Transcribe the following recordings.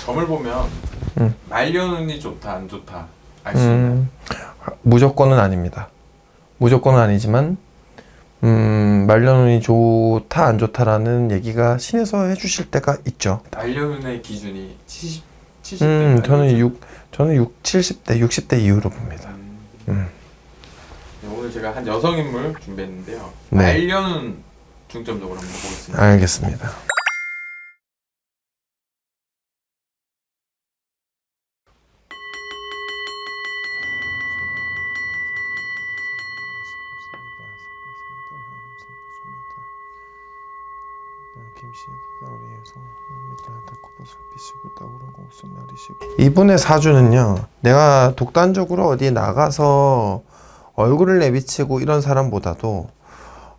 점을 보면 말려눈이 좋다 안 좋다 알 수 있나요? 무조건은 아닙니다. 무조건은 아니지만 말려눈이 좋다 안 좋다라는 얘기가 신에서 해주실 때가 있죠. 말려눈의 기준이 70대 저는 70대 60대 이후로 봅니다. 네, 오늘 제가 한 여성 인물 준비했는데요. 네. 말려눈 중점적으로 한번 보겠습니다. 알겠습니다. 이분의 사주는요, 내가 독단적으로 어디 나가서 얼굴을 내비치고 이런 사람보다도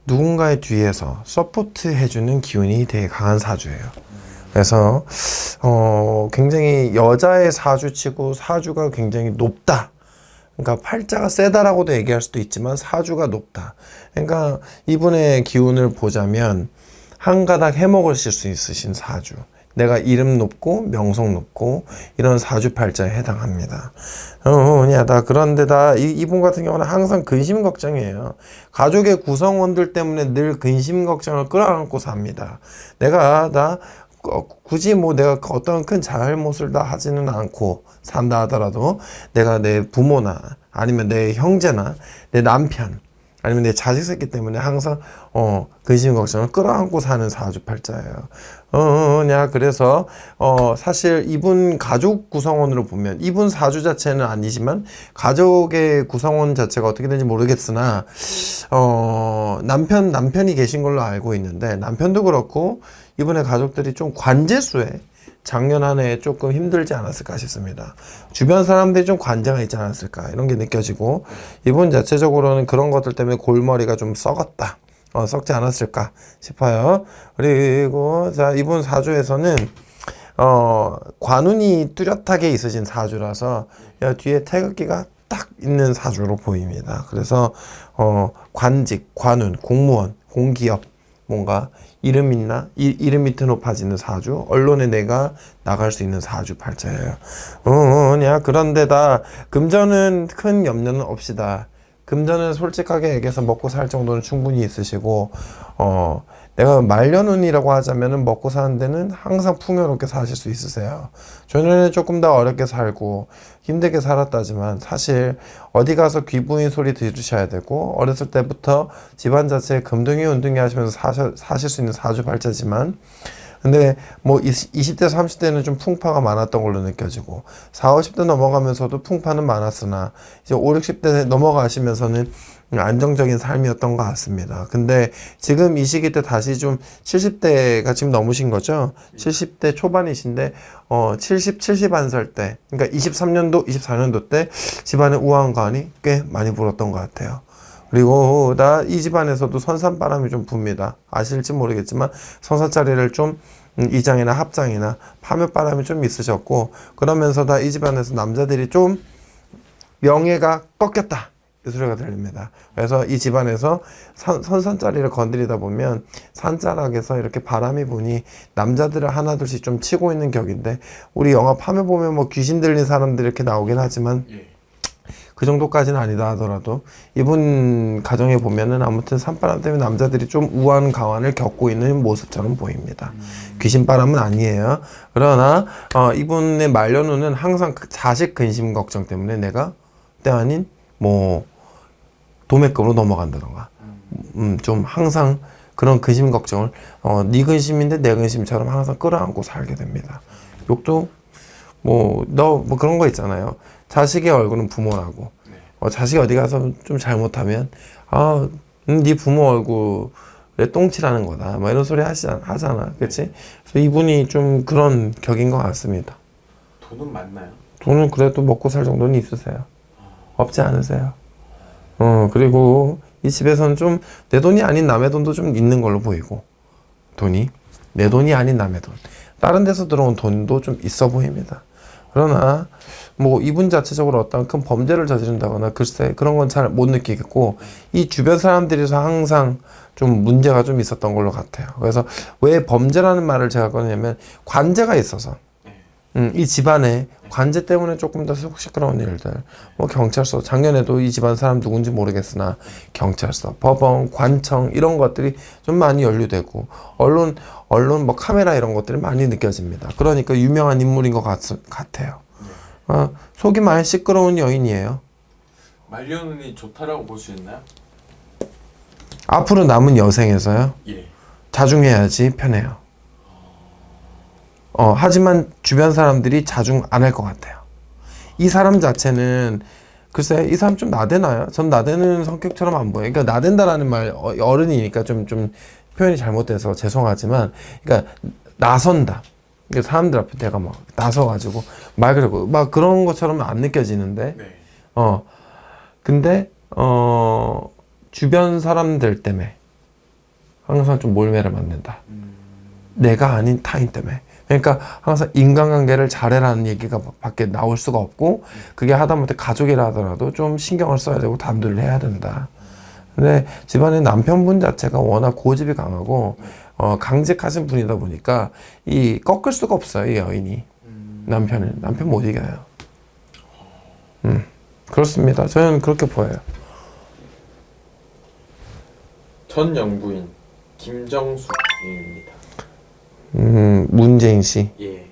누군가의 뒤에서 서포트 해주는 기운이 되게 강한 사주예요. 그래서 굉장히 여자의 사주치고 사주가 굉장히 높다. 그러니까 팔자가 세다라고도 얘기할 수도 있지만 사주가 높다. 그러니까 이분의 기운을 보자면 한 가닥 해먹으실 수 있으신 사주. 내가 이름 높고 명성 높고 이런 사주팔자에 해당합니다. 그런데다 이분 같은 경우는 항상 근심 걱정이에요. 가족의 구성원들 때문에 늘 근심 걱정을 끌어안고 삽니다. 굳이 내가 어떤 큰 잘못을 다 하지는 않고 산다 하더라도 내가 내 부모나 아니면 내 형제나 내 남편 아니면 내 자식 새끼 때문에 항상 근심 걱정을 끌어안고 사는 사주팔자예요. 그래서 사실 이분 가족 구성원으로 보면 이분 사주 자체는 아니지만 가족의 구성원 자체가 어떻게 되는지 모르겠으나 남편이 계신 걸로 알고 있는데 남편도 그렇고 이분의 가족들이 좀 관제수에 작년 한 해 조금 힘들지 않았을까 싶습니다. 주변 사람들이 좀 관제가 있지 않았을까 이런 게 느껴지고 이분 자체적으로는 그런 것들 때문에 골머리가 좀 썩었다. 썩지 않았을까 싶어요. 그리고 자 이분 사주에서는 관운이 뚜렷하게 있으신 사주라서 뒤에 태극기가 딱 있는 사주로 보입니다. 그래서 관직, 관운, 공무원, 공기업 뭔가 이름 있나? 이름이 높아지는 사주, 언론에 내가 나갈 수 있는 사주 팔자예요. 그런데다 금전은 큰 염려는 없이다. 금전은 솔직하게 얘기해서 먹고 살 정도는 충분히 있으시고 내가 말년운이라고 하자면은 먹고 사는 데는 항상 풍요롭게 사실 수 있으세요. 저는 조금 더 어렵게 살고 힘들게 살았다지만 사실 어디 가서 귀부인 소리 들으셔야 되고 어렸을 때부터 집안 자체에 금둥이 운둥이 하시면서 사실 수 있는 사주팔자지만 근데 20대 30대는 좀 풍파가 많았던 걸로 느껴지고 40, 50대 넘어가면서도 풍파는 많았으나 이제 50, 60대 넘어가시면서는 안정적인 삶이었던 것 같습니다. 근데 지금 이 시기 때 다시 좀 70대가 지금 넘으신 거죠? 70대 초반이신데 70 안 살 때 그러니까 23년도 24년도 때 집안에 우환관이 꽤 많이 불었던 것 같아요. 그리고 이 집안에서도 선산바람이 좀 붑니다. 아실지 모르겠지만 선사자리를 좀 이장이나 합장이나 파묘바람이 좀 있으셨고 그러면서 이 집안에서 남자들이 좀 명예가 꺾였다. 이 소리가 들립니다. 그래서 이 집안에서 선산자리를 건드리다 보면 산자락에서 이렇게 바람이 부니 남자들을 하나둘씩 좀 치고 있는 격인데 우리 영화 파묘 보면 귀신 들린 사람들이 이렇게 나오긴 하지만 그 정도까지는 아니다 하더라도 이분 가정에 보면은 아무튼 산바람 때문에 남자들이 좀 우한 가환을 겪고 있는 모습처럼 보입니다. 귀신바람은 아니에요. 그러나 이분의 말년운은 항상 자식 근심 걱정 때문에 내가 때 아닌 도매급으로 넘어간다던가 좀 항상 그런 근심 걱정을 네 근심인데 내 근심처럼 항상 끌어안고 살게 됩니다. 욕도 그런 거 있잖아요. 자식의 얼굴은 부모라고. 자식이 어디 가서 좀 잘못하면 네 부모 얼굴에 똥칠하는 거다. 이런 소리 하잖아. 그치? 그래서 이분이 좀 그런 격인 것 같습니다. 돈은 많나요? 돈은 그래도 먹고 살 정도는 있으세요. 없지 않으세요. 그리고 이 집에서는 좀 내 돈이 아닌 남의 돈도 좀 있는 걸로 보이고 돈이 내 돈이 아닌 남의 돈 다른 데서 들어온 돈도 좀 있어 보입니다. 그러나 이분 자체적으로 어떤 큰 범죄를 저지른다거나 글쎄 그런 건 잘 못 느끼겠고 이 주변 사람들에서 항상 좀 문제가 좀 있었던 걸로 같아요. 그래서 왜 범죄라는 말을 제가 꺼내냐면 관제가 있어서 이 집안에 관제 때문에 조금 더 속 시끄러운 일들, 뭐 경찰서, 작년에도 이 집안 사람 누군지 모르겠으나 경찰서, 법원, 관청 이런 것들이 좀 많이 연루되고 언론 뭐 카메라 이런 것들이 많이 느껴집니다. 그러니까 유명한 인물인 것 같아요. 속이 많이 시끄러운 여인이에요. 말년운이 좋다라고 볼 수 있나요? 앞으로 남은 여생에서요. 예. 자중해야지 편해요. 하지만 주변 사람들이 자중 안 할 것 같아요. 이 사람 자체는 글쎄 이 사람 좀 나대나요? 전 나대는 성격처럼 안 보여요. 그러니까 나댄다라는 말 어른이니까 좀 표현이 잘못돼서 죄송하지만 그러니까 나선다. 그러니까 사람들 앞에 내가 막 나서가지고 말 그러고 막 그런 것처럼 안 느껴지는데 네. 근데 주변 사람들 때문에 항상 좀 몰매를 맞는다. 내가 아닌 타인 때문에. 그러니까 항상 인간관계를 잘해라는 얘기가 밖에 나올 수가 없고 그게 하다못해 가족이라 하더라도 좀 신경을 써야 되고 담들을 해야 된다. 근데 집안의 남편분 자체가 워낙 고집이 강하고 강직하신 분이다 보니까 이 꺾을 수가 없어요. 이 여인이. 남편 못 이겨요. 그렇습니다. 저는 그렇게 보여요. 전 영부인 김정숙 님입니다. 문재인 씨. 예.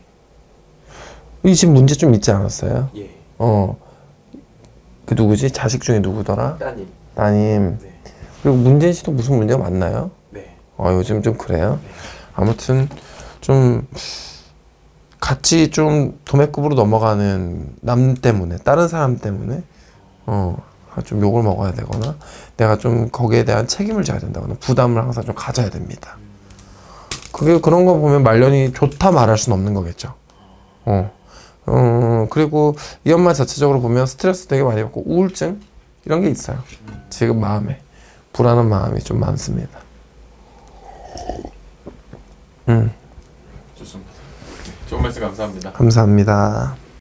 이 집 문제 좀 있지 않았어요? 예. 그 누구지? 자식 중에 누구더라? 따님. 따님. 네. 그리고 문재인 씨도 무슨 문제가 많나요? 네. 요즘 좀 그래요? 네. 아무튼 좀 같이 좀 도매급으로 넘어가는 남 때문에 다른 사람 때문에 좀 욕을 먹어야 되거나 내가 좀 거기에 대한 책임을 져야 된다거나 부담을 항상 좀 가져야 됩니다. 그런 거 보면 말년이 좋다 말할 수는 없는 거겠죠. 그리고 이 엄마 자체적으로 보면 스트레스 되게 많이 받고 우울증 이런 게 있어요. 지금 마음에 불안한 마음이 좀 많습니다. 좋습니다. 좋은 말씀 감사합니다. 감사합니다.